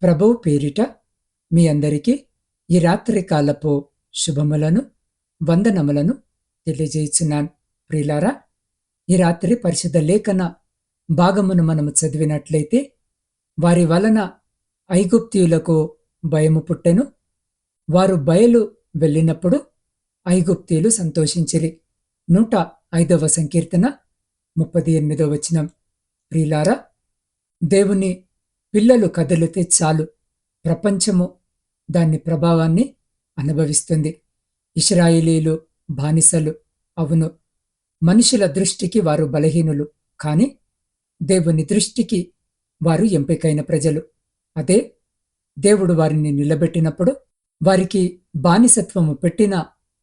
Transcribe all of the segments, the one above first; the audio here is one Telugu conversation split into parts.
ప్రభువు పేరిట మీ అందరికీ ఈ రాత్రి కాలపు శుభములను వందనములను తెలియజేయుచున్నాను. ప్రియులారా, ఈ రాత్రి పరిశుద్ధ లేఖన భాగమును మనము చదివినట్లయితే, వారి వలన ఐగుప్తీయులకు భయము పుట్టెను, వారు బయలు వెళ్ళినప్పుడు ఐగుప్తీయులు సంతోషించిరి. 105వ సంకీర్తన 38వ వచనం. ప్రియులారా, దేవుని పిల్లలు కదిలితే చాలు, ప్రపంచము దాని ప్రభావాన్ని అనుభవిస్తుంది. ఇశ్రాయేలీలు బానిసలు, అవును, మనుషుల దృష్టికి వారు బలహీనులు, కాని దేవుని దృష్టికి వారు ఎంపికైన ప్రజలు. అదే దేవుడు వారిని నిలబెట్టినప్పుడు వారికి బానిసత్వము పెట్టిన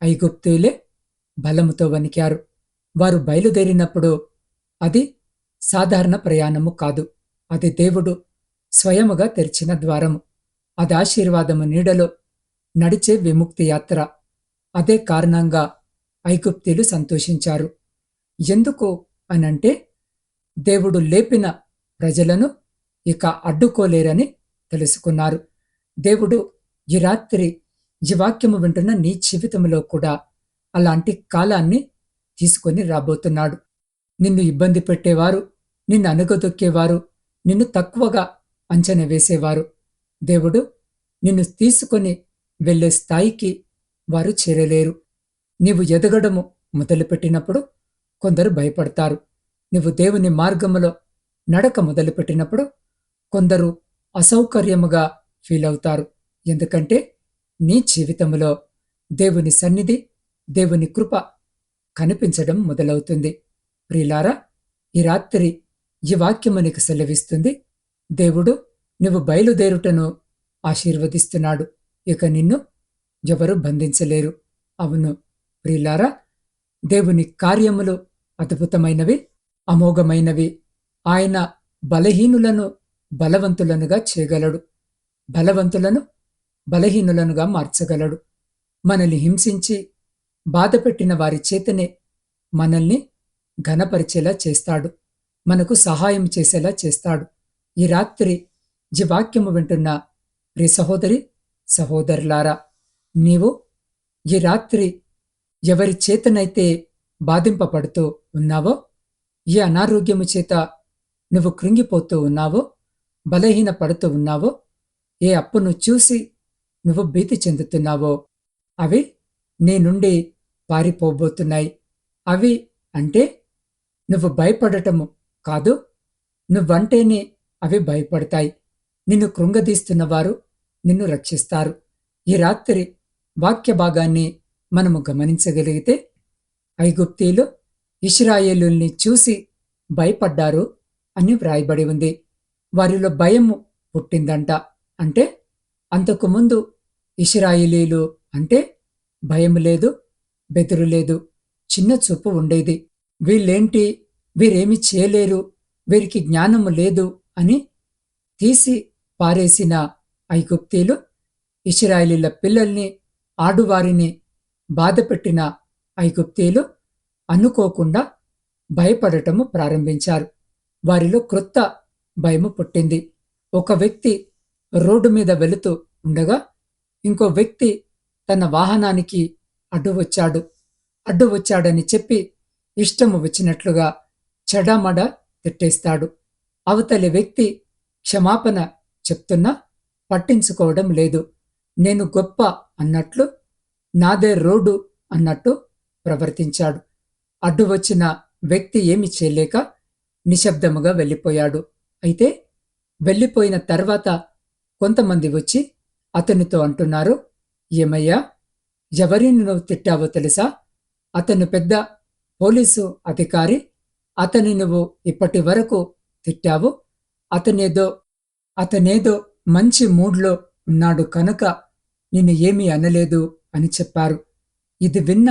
ఐగుప్తీయులే బలముతో వణికారు. వారు బయలుదేరినప్పుడు అది సాధారణ ప్రయాణము కాదు, అది దేవుడు స్వయముగా తెరిచిన ద్వారము. అది ఆశీర్వాదము నీడలో నడిచే విముక్తి యాత్ర. అదే కారణంగా ఐగుప్తీయులు సంతోషించారు. ఎందుకు అనంటే, దేవుడు లేపిన ప్రజలను ఇక అడ్డుకోలేరని తెలుసుకున్నారు. దేవుడు ఈ రాత్రి ఈ వాక్యము వింటున్న నీ జీవితంలో కూడా అలాంటి కాలాన్ని తీసుకొని రాబోతున్నాడు. నిన్ను ఇబ్బంది పెట్టేవారు, నిన్ను అణగదొక్కేవారు, నిన్ను తక్కువగా అంచనా వేసేవారు, దేవుడు నిన్ను తీసుకొని వెళ్ళే స్థాయికి వారు చేరలేరు. నీవు ఎదగడము మొదలుపెట్టినప్పుడు కొందరు భయపడతారు. నువ్వు దేవుని మార్గములో నడక మొదలుపెట్టినప్పుడు కొందరు అసౌకర్యముగా ఫీల్ అవుతారు. ఎందుకంటే నీ జీవితంలో దేవుని సన్నిధి, దేవుని కృప కనిపించడం మొదలవుతుంది. ప్రియులారా, ఈ రాత్రి ఈ వాక్యము నీకు సెలవిస్తుంది, దేవుడు నువ్వు బయలుదేరుటను ఆశీర్వదిస్తున్నాడు. ఇక నిన్ను ఎవరు బంధించలేరు. అవును ప్రియులారా, దేవుని కార్యములు అద్భుతమైనవి, అమోఘమైనవి. ఆయన బలహీనులను బలవంతులనుగా చేయగలడు, బలవంతులను బలహీనులనుగా మార్చగలడు. మనల్ని హింసించి బాధపెట్టిన వారి చేతనే మనల్ని ఘనపరిచేలా చేస్తాడు, మనకు సహాయం చేసేలా చేస్తాడు. ఈ రాత్రి ఈ వాక్యము వింటున్న ప్రియ సహోదరి సహోదరులారా, నీవు ఈ రాత్రి ఎవరి చేతనైతే బాధింపబడుతూ ఉన్నావో, ఏ అనారోగ్యము చేత నువ్వు కృంగిపోతూ ఉన్నావో, బలహీన పడుతూ ఉన్నావో, ఏ అప్పును చూసి నువ్వు భీతి చెందుతున్నావో, అవి నీ నుండి పారిపోబోతున్నాయి. అవి అంటే నువ్వు భయపడటము కాదు, నువ్వంటేనే అవి భయపడతాయి. నిన్ను కృంగదీస్తున్నవారు నిన్ను రక్షిస్తారు. ఈ రాత్రి వాక్య భాగాన్ని మనము గమనించగలిగితే, ఐగుప్తీయులు ఇశ్రాయేలుల్ని చూసి భయపడ్డారు అని వ్రాయబడి ఉంది. వారిలో భయము పుట్టిందంట. అంటే అంతకుముందు ఇశ్రాయేలీలు అంటే భయం లేదు, బెదురు లేదు, చిన్న చూపు ఉండేది. వీళ్ళేంటి, వీరేమి చేయలేరు, వీరికి జ్ఞానము లేదు అని తీసి పారేసిన ఐగుప్తీయులు ఇశ్రాయేలీల పిల్లల్ని, ఆడువారిని బాధపెట్టిన ఐగుప్తీయులు అనుకోకుండా భయపడటము ప్రారంభించారు. వారిలో క్రొత్త భయము పుట్టింది. ఒక వ్యక్తి రోడ్డు మీద వెళుతూ ఉండగా ఇంకో వ్యక్తి తన వాహనానికి అడ్డు వచ్చాడని చెప్పి ఇష్టము వచ్చినట్లుగా చెడామడ తిట్టేస్తాడు. అవతలి వ్యక్తి క్షమాపణ చెప్తున్నా పట్టించుకోవడం లేదు. నేను గొప్ప అన్నట్లు, నాదే రోడ్డు అన్నట్టు ప్రవర్తించాడు. అడ్డు వచ్చిన వ్యక్తి ఏమి చేయలేక నిశ్శబ్దముగా వెళ్ళిపోయాడు. అయితే వెళ్ళిపోయిన తర్వాత కొంతమంది వచ్చి అతనితో అంటున్నారు, ఏమయ్యా, ఎవరిని నువ్వు తిట్టావో తెలుసా? అతను పెద్ద పోలీసు అధికారి, అతని నువ్వు ఇప్పటి వరకు తిట్టావు. అతనేదో మంచి మూడ్లో ఉన్నాడు కనుక నిన్ను ఏమీ అనలేదు అని చెప్పారు. ఇది విన్న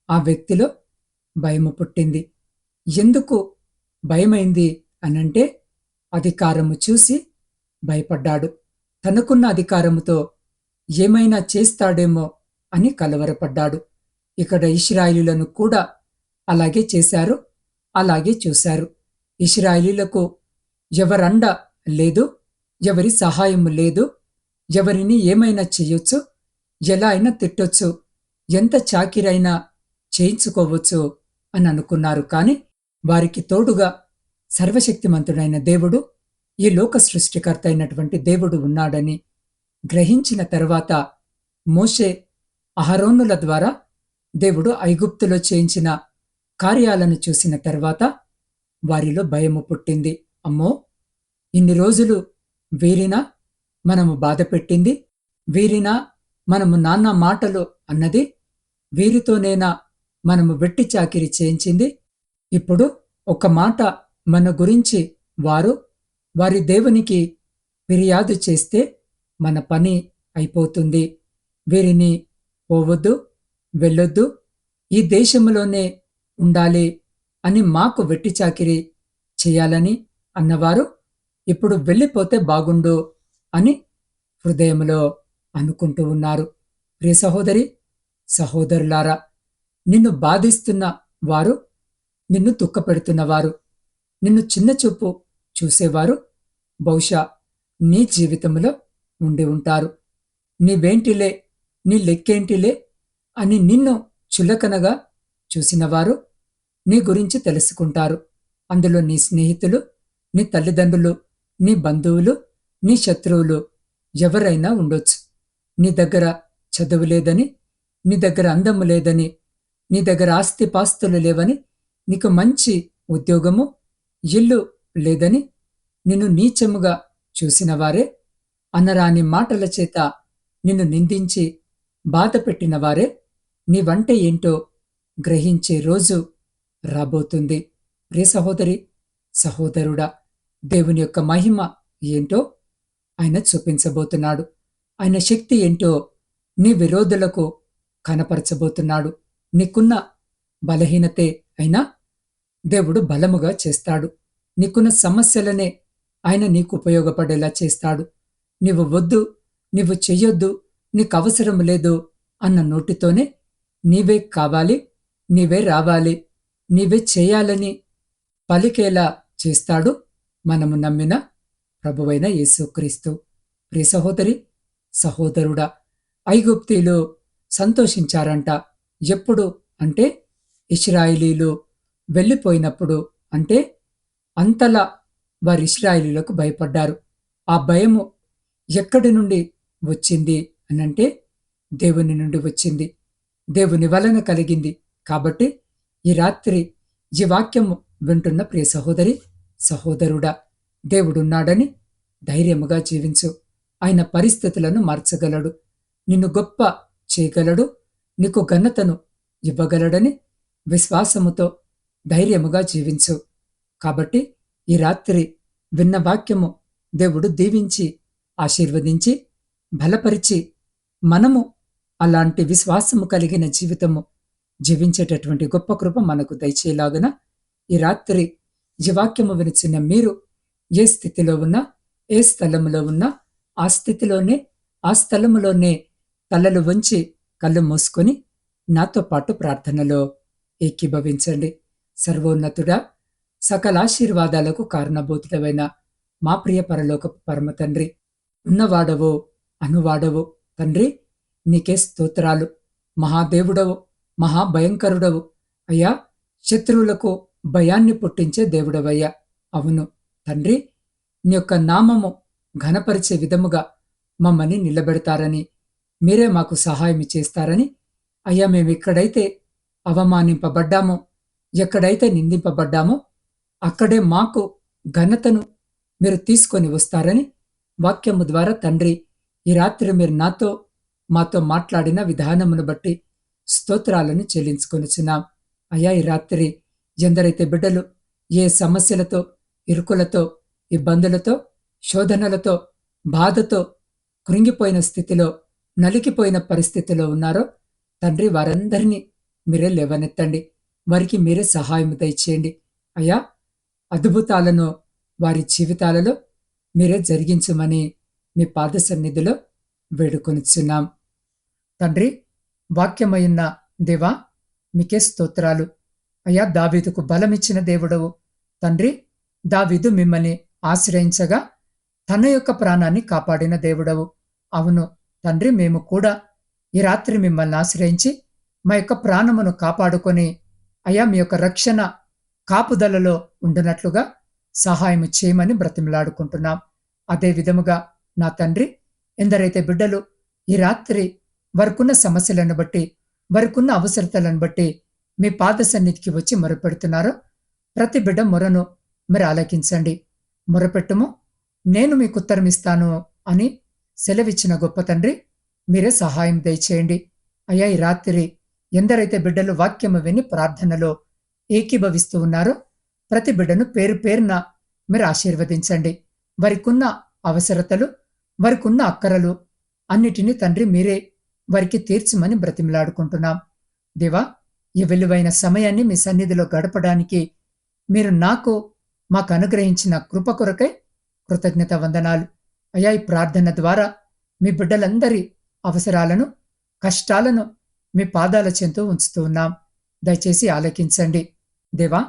ఆ వ్యక్తిలో భయము పుట్టింది. ఎందుకు భయమైంది అనంటే, అధికారము చూసి భయపడ్డాడు. తనకున్న అధికారముతో ఏమైనా చేస్తాడేమో అని కలవరపడ్డాడు. ఇక్కడ ఇశ్రాయేలీయులను కూడా అలాగే చేశారు, అలాగే చూశారు. ఇశ్రాయేలీయులకు ఎవరండ లేదు, ఎవరి సహాయము లేదు, ఎవరిని ఏమైనా చెయ్యొచ్చు, ఎలా అయినా తిట్టొచ్చు, ఎంత చాకిరైనా చేయించుకోవచ్చు అని అనుకున్నారు. కాని వారికి తోడుగా సర్వశక్తిమంతుడైన దేవుడు, ఈ లోక సృష్టికర్త అయినటువంటి దేవుడు ఉన్నాడని గ్రహించిన తరువాత మోషే, అహరోనుల ద్వారా దేవుడు ఐగుప్తులో చేయించిన కార్యాలను చూసిన తర్వాత వారిలో భయము పుట్టింది. అమ్మో, ఇన్ని రోజులు వీరినా మనము బాధపెట్టింది, వీరినా మనము నానా మాటలు అన్నది, వీరితోనేనా మనము వెట్టి చాకిరి చేయించింది, ఇప్పుడు ఒక మాట మన గురించి వారి దేవునికి ఫిర్యాదు చేస్తే మన పని అయిపోతుంది. వీరిని పోవద్దు, వెళ్ళొద్దు, ఈ దేశంలోనే ఉండాలి అని మాకు వెట్టి చాకిరి చేయాలని అన్నవారు ఇప్పుడు వెళ్ళిపోతే బాగుండు అని హృదయంలో అనుకుంటూ ఉన్నారు. ప్రియ సహోదరి, సహోదరులారా, నిన్ను బాధిస్తున్న వారు, నిన్ను దుఃఖపెడుతున్నవారు, నిన్ను చిన్నచూపు చూసేవారు బహుశా నీ జీవితంలో ఉండి ఉంటారు. నీవేంటిలే, నీ లెక్కేంటిలే అని నిన్ను చులకనగా చూసినవారు నీ గురించి తెలుసుకుంటారు. అందులో నీ స్నేహితులు, నీ తల్లిదండ్రులు, నీ బంధువులు, నీ శత్రువులు ఎవరైనా ఉండొచ్చు. నీ దగ్గర చదువు లేదని, నీ దగ్గర అందము లేదని, నీ దగ్గర ఆస్తిపాస్తులు లేవని, నీకు మంచి ఉద్యోగము, ఇల్లు లేదని నిన్ను నీచముగా చూసినవారే, అనరాని మాటల చేత నిన్ను నిందించి బాధపెట్టినవారే నీవంటే ఏంటో గ్రహించే రోజు రాబోతుంది. ప్రియ సహోదరి, సహోదరుడా, దేవుని యొక్క మహిమ ఏంటో ఆయన చూపించబోతున్నాడు. ఆయన శక్తి ఏంటో నీ విరోధులకు కనపరచబోతున్నాడు. నీకున్న బలహీనతే అయినా దేవుడు బలముగా చేస్తాడు. నీకున్న సమస్యలనే ఆయన నీకు ఉపయోగపడేలా చేస్తాడు. నీవు వద్దు, నీవు చెయ్యొద్దు, నీకు అవసరం లేదు అన్న నోటితోనే నీవే కావాలి, నీవే రావాలి, నీవే చేయాలని పలికేలా చేస్తాడు మనము నమ్మిన ప్రభువైన యేసుక్రీస్తు. ప్రియ సహోదరి, సహోదరుడా, ఐగుప్తీలు సంతోషించారంట. ఎప్పుడు అంటే ఇశ్రాయేలీలు వెళ్ళిపోయినప్పుడు. అంటే అంతలా వారు ఇశ్రాయేలీలకు భయపడ్డారు. ఆ భయము ఎక్కడి నుండి వచ్చింది అనంటే దేవుని నుండి వచ్చింది, దేవుని వలన కలిగింది. కాబట్టి ఈ రాత్రి ఈ వాక్యము వింటున్న ప్రియ సహోదరి, సహోదరుడా, దేవుడున్నాడని ధైర్యముగా జీవించు. ఆయన పరిస్థితులను మార్చగలడు, నిన్ను గొప్ప చేయగలడు, నీకు ఘనతను ఇవ్వగలడని విశ్వాసముతో ధైర్యముగా జీవించు. కాబట్టి ఈ రాత్రి విన్న వాక్యము దేవుడు దీవించి ఆశీర్వదించి బలపరిచి మనము అలాంటి విశ్వాసము కలిగిన జీవితము జీవించేటటువంటి గొప్ప కృప మనకు దయచేలాగున ఈ రాత్రి ఈ వాక్యము వినిచిన మీరు ఏ స్థితిలో ఉన్నా, ఏ స్థలములో ఉన్నా, ఆ స్థితిలోనే, ఆ స్థలములోనే తలలు వంచి కళ్ళు మూసుకొని నాతో పాటు ప్రార్థనలో ఏకీభవించండి. సర్వోన్నతుడా, సకల ఆశీర్వాదాలకు కారణభూతుడవైన మా ప్రియ పరలోకపు పరమ తండ్రి, ఉన్నవాడవో అనువాడవో తండ్రి, నీకే స్తోత్రాలు. మహాదేవుడవు, మహాభయంకరుడవు అయ్యా, శత్రువులకు భయాన్ని పుట్టించే దేవుడవయ్యా. అవును తండ్రి, నీ యొక్క నామము ఘనపరిచే విధముగా మమ్మల్ని నిలబెడతారని, మీరే మాకు సహాయం చేస్తారని అయ్యా, మేము ఎక్కడైతే అవమానింపబడ్డామో, ఎక్కడైతే నిందింపబడ్డామో అక్కడే మాకు ఘనతను మీరు తీసుకొని వస్తారని వాక్యము ద్వారా తండ్రి ఈ రాత్రి మీరు మాతో మాట్లాడిన విధానమును బట్టి స్తోత్రాలను చెల్లించుకొనుచున్నాం. అయ్యా, ఈ రాత్రి ఎందరైతే బిడ్డలు ఏ సమస్యలతో, ఇరుకులతో, ఇబ్బందులతో, శోధనలతో, బాధతో కృంగిపోయిన స్థితిలో, నలిగిపోయిన పరిస్థితిలో ఉన్నారో తండ్రి, వారందరినీ మీరే లేవనెత్తండి, వారికి మీరే సహాయం దయచేయండి. అయ్యా, అద్భుతాలను వారి జీవితాలలో మీరే జరిగించమని మీ పాద సన్నిధిలో వేడుకొనిచున్నాం. తండ్రి, వాక్యమయున్న దేవా, మీకే స్తోత్రాలు. అయ్యా, దావీదుకు బలమిచ్చిన దేవుడవు తండ్రి. దావీదు మిమ్మల్ని ఆశ్రయించగా తన యొక్క ప్రాణాన్ని కాపాడిన దేవుడవు. అవును తండ్రి, మేము కూడా ఈ రాత్రి మిమ్మల్ని ఆశ్రయించి మా యొక్క ప్రాణమును కాపాడుకొని అయా మీ యొక్క రక్షణ కాపుదలలో ఉండునట్లుగా సహాయం చేయమని బ్రతిమలాడుకుంటున్నాం. అదే విధముగా నా తండ్రి, ఎందరైతే బిడ్డలు ఈ రాత్రి వారికున్న సమస్యలను బట్టి, వారికున్న అవసరతలను బట్టి మీ పాద సన్నిధికి వచ్చి మొరపెడుతున్నారో ప్రతి బిడ్డ మొరను మీరు ఆలకించండి. మొరపెట్టుము, నేను మీకు ఉత్తరమిస్తాను అని సెలవిచ్చిన గొప్ప తండ్రి, మీరే సహాయం దయచేయండి. అయ్యా ఈ రాత్రి ఎందరైతే బిడ్డలు వాక్యము విని ప్రార్థనలో ఏకీభవిస్తూ ఉన్నారో ప్రతి బిడ్డను పేరు పేరున మీరు ఆశీర్వదించండి. వారికున్న అవసరతలు, వారికున్న అక్కరలు అన్నిటినీ తండ్రి మీరే వారికి తీర్చమని బ్రతిమలాడుకుంటున్నాం. దేవా, ఈ విలువైన సమయాన్ని మీ సన్నిధిలో గడపడానికి మీరు మాకు అనుగ్రహించిన కృప కొరకై కృతజ్ఞత వందనాలు. అయ్యా ఈ ప్రార్థన ద్వారా మీ బిడ్డలందరి అవసరాలను, కష్టాలను మీ పాదాల చెంతు ఉంచుతూ ఉన్నాం. దయచేసి ఆలకించండి. దేవా,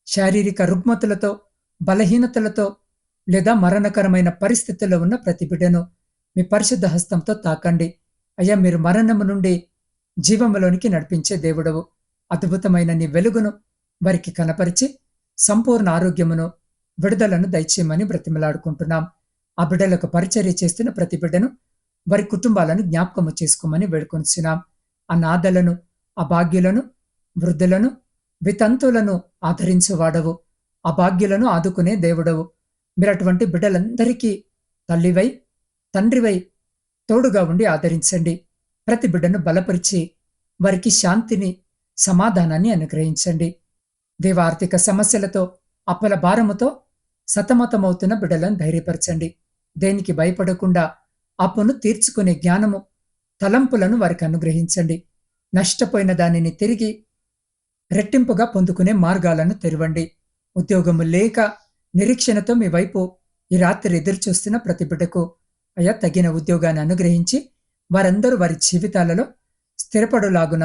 శారీరక రుగ్మతులతో, బలహీనతలతో లేదా మరణకరమైన పరిస్థితుల్లో ఉన్న ప్రతి బిడ్డను మీ పరిశుద్ధ హస్తంతో తాకండి. అయ్యా, మీరు మరణము నుండి జీవములోనికి నడిపించే దేవుడవు. అద్భుతమైన నీ వెలుగును వారికి కనపరిచి సంపూర్ణ ఆరోగ్యమును, విడుదలను దయచేయమని బ్రతిమలాడుకుంటున్నాం. ఆ బిడ్డలకు పరిచర్య చేస్తున్న ప్రతి బిడ్డను, వారి కుటుంబాలను జ్ఞాపకము చేసుకోమని వేడుకొనిచున్నాం. ఆ నాదలను, అభాగ్యులను, వృద్ధులను, వితంతువులను ఆదరించువాడవు. అభాగ్యులను ఆదుకునే దేవుడవు. మీరు అటువంటి బిడ్డలందరికీ తల్లివై, తండ్రివై తోడుగా ఉండి ఆదరించండి. ప్రతి బిడ్డను బలపరిచి వారికి శాంతిని, సమాధానాన్ని అనుగ్రహించండి. దేవ, ఆర్థిక సమస్యలతో, అప్పుల భారముతో సతమతమవుతున్న బిడ్డలను ధైర్యపరచండి. దేనికి భయపడకుండా అప్పును తీర్చుకునే జ్ఞానము, తలంపులను వారికి అనుగ్రహించండి. నష్టపోయిన దానిని తిరిగి రెట్టింపుగా పొందుకునే మార్గాలను తెరవండి. ఉద్యోగము లేక నిరీక్షణతో మీ వైపు ఈ రాత్రి ఎదురుచూస్తున్న ప్రతి బిడ్డకు అయ్యా తగిన ఉద్యోగాన్ని అనుగ్రహించి వారందరూ వారి జీవితాలలో స్థిరపడులాగున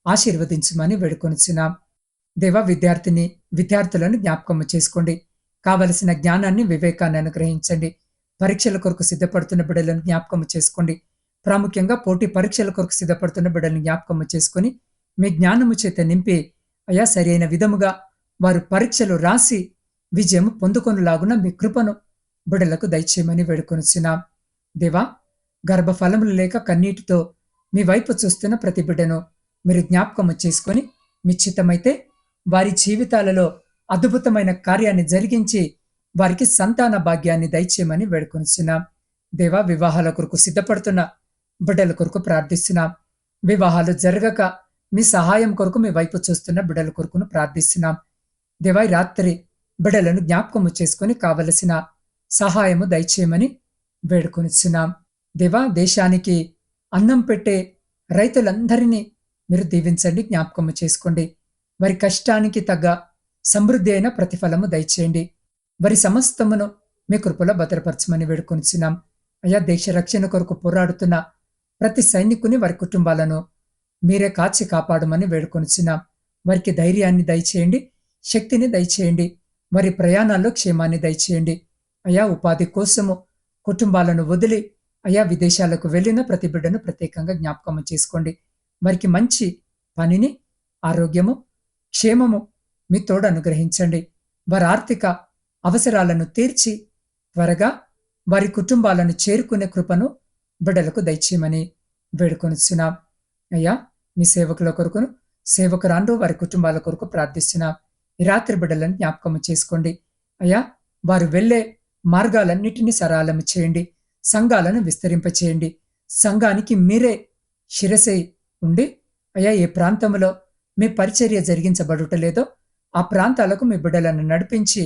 ఆశీర్వదించమని వేడుకొనిచున్నాం. దేవ, విద్యార్థులను జ్ఞాపకము చేసుకోండి. కావలసిన జ్ఞానాన్ని, వివేకాన్ని అనుగ్రహించండి. పరీక్షల కొరకు సిద్ధపడుతున్న బిడ్డలను జ్ఞాపకము చేసుకోండి. ప్రాముఖ్యంగా పోటీ పరీక్షల కొరకు సిద్ధపడుతున్న బిడ్డలను జ్ఞాపకము చేసుకుని మీ జ్ఞానము చేత నింపి అయా సరైన విధముగా వారు పరీక్షలు రాసి విజయం పొందుకొనులాగున మీ కృపను బిడ్డలకు దయచేయమని వేడుకొనిచున్నాం. దేవా, గర్భఫలములు లేక కన్నీటితో మీ వైపు చూస్తున్న ప్రతి బిడ్డను మీరు జ్ఞాపకము చేసుకొని మీ చిత్తమైతే వారి జీవితాలలో అద్భుతమైన కార్యాన్ని జరిగించి వారికి సంతాన భాగ్యాన్ని దయచేయమని వేడుకొనిచున్నాం. దేవా, వివాహాల కొరకు సిద్ధపడుతున్న బిడ్డల కొరకు ప్రార్థిస్తున్నాం. వివాహాలు జరగక మీ సహాయం కొరకు మీ వైపు చూస్తున్న బిడ్డల కొరకును ప్రార్థిస్తున్నాం. దేవా, రాత్రి బిడ్డలను జ్ఞాపకము చేసుకుని కావలసిన సహాయము దయచేయమని వేడుకొనిచున్నాం. దేవా, దేశానికి అన్నం పెట్టే రైతులందరినీ మీరు దీవించండి, జ్ఞాపకము చేసుకోండి. వారి కష్టానికి తగ్గ సమృద్ధి అయిన ప్రతిఫలము దయచేయండి. వారి సమస్తమును మీ కృపలో భద్రపరచమని వేడుకొనిచున్నాం. అయ్యా, దేశ రక్షణ కొరకు పోరాడుతున్న ప్రతి సైనికుని, వారి కుటుంబాలను మీరే కాచి కాపాడమని వేడుకొనిచున్నాం. వారికి ధైర్యాన్ని దయచేయండి, శక్తిని దయచేయండి. వారి ప్రయాణాల్లో క్షేమాన్ని దయచేయండి. అయా, ఉపాధి కోసము కుటుంబాలను వదిలి అయా విదేశాలకు వెళ్ళిన ప్రతి బిడ్డను ప్రత్యేకంగా జ్ఞాపకము చేసుకోండి. వారికి మంచి పనిని, ఆరోగ్యము, క్షేమము మీ తోడు అనుగ్రహించండి. వారి ఆర్థిక అవసరాలను తీర్చి త్వరగా వారి కుటుంబాలను చేరుకునే కృపను బిడ్డలకు దయచేయమని వేడుకొనిచున్నాం. అయ్యా, మీ సేవకుల కొరకును, సేవకురాండ్రు వారి కుటుంబాల కొరకు ప్రార్థిస్తున్నాం. ఈ రాత్రి బిడ్డలను జ్ఞాపకము చేసుకోండి. అయ్యా, వారు వెళ్ళే మార్గాలన్నిటినీ సరళము చేయండి. సంఘాలను విస్తరింపచేయండి. సంఘానికి మీరే శిరసై ఉండి అయ్యా, ఏ ప్రాంతంలో మీ పరిచర్య జరిగించబడుటలేదో ఆ ప్రాంతాలకు మీ బిడ్డలను నడిపించి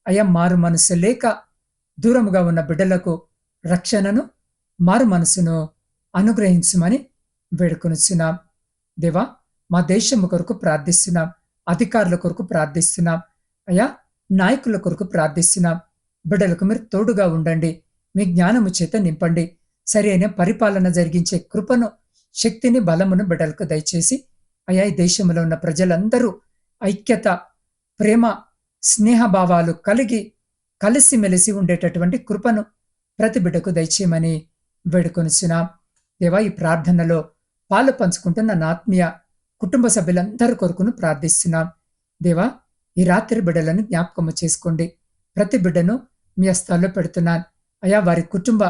అయ్యా, మారు మనసు లేక దూరముగా ఉన్న బిడ్డలకు రక్షణను, మారు మనసును అనుగ్రహించమని వేడుకొనిచున్నాం. దేవా, మా దేశము కొరకు ప్రార్థిస్తున్నాం. అధికారుల కొరకు ప్రార్థిస్తున్నాం. అయ్యా, నాయకుల కొరకు ప్రార్థిస్తున్నాం. బిడ్డలకు మీరు తోడుగా ఉండండి. మీ జ్ఞానము చేత నింపండి. సరైన పరిపాలన జరిగించే కృపను, శక్తిని, బలమును బిడ్డలకు దయచేసి అయ్యా, ఈ దేశంలో ఉన్న ప్రజలందరూ ఐక్యత, ప్రేమ, స్నేహభావాలు కలిగి కలిసిమెలిసి ఉండేటటువంటి కృపను ప్రతి బిడ్డకు దయచేయమని వేడుకొనిచున్నాం. దేవా, ఈ ప్రార్థనలో పాలు పంచుకుంటున్న నా ఆత్మీయ కుటుంబ సభ్యులందరి కొరకును ప్రార్థిస్తున్నాం. దేవా, ఈ రాత్రి బిడ్డలను జ్ఞాపకము చేసుకోండి. ప్రతి బిడ్డను మీ హస్తాల్లో పెడుతున్నాను అయా. వారి కుటుంబ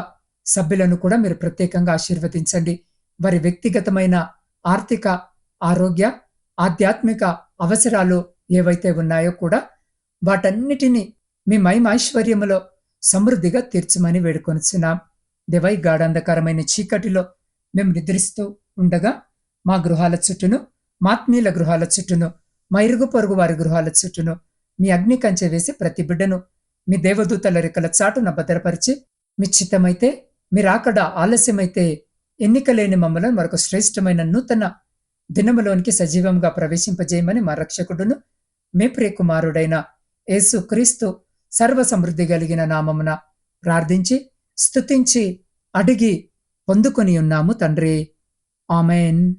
సభ్యులను కూడా మీరు ప్రత్యేకంగా ఆశీర్వదించండి. వారి వ్యక్తిగతమైన ఆర్థిక, ఆరోగ్య, ఆధ్యాత్మిక అవసరాలు ఏవైతే ఉన్నాయో కూడా వాటన్నిటినీ మీ మహిమైశ్వర్యములో సమృద్ధిగా తీర్చమని వేడుకొనిచున్నాం. దేవా, ఈ గాఢాంధకారమైన చీకటిలో మేము నిద్రిస్తూ ఉండగా మా గృహాల చుట్టూను, మా ఆత్మీయుల గృహాల చుట్టూను, మా ఇరుగు పొరుగు వారి గృహాల చుట్టూను మీ అగ్ని కంచె వేసి ప్రతి బిడ్డను మీ దేవదూతల రెక్కల చాటున భద్రపరిచి, మీ చిత్తమైతే, మీరాకడ ఆలస్యమైతే ఎన్నికలేని మమ్మల్ని మరొక శ్రేష్టమైన నూతన దినములోనికి సజీవంగా ప్రవేశింపజేయమని మా రక్షకుడును మీ ప్రియకుమారుడైన యేసు క్రీస్తు సర్వ సమృద్ధి కలిగిన నామమున ప్రార్థించి స్తుతించి అడిగి పొందుకొని ఉన్నాము తండ్రి. ఆమెన్.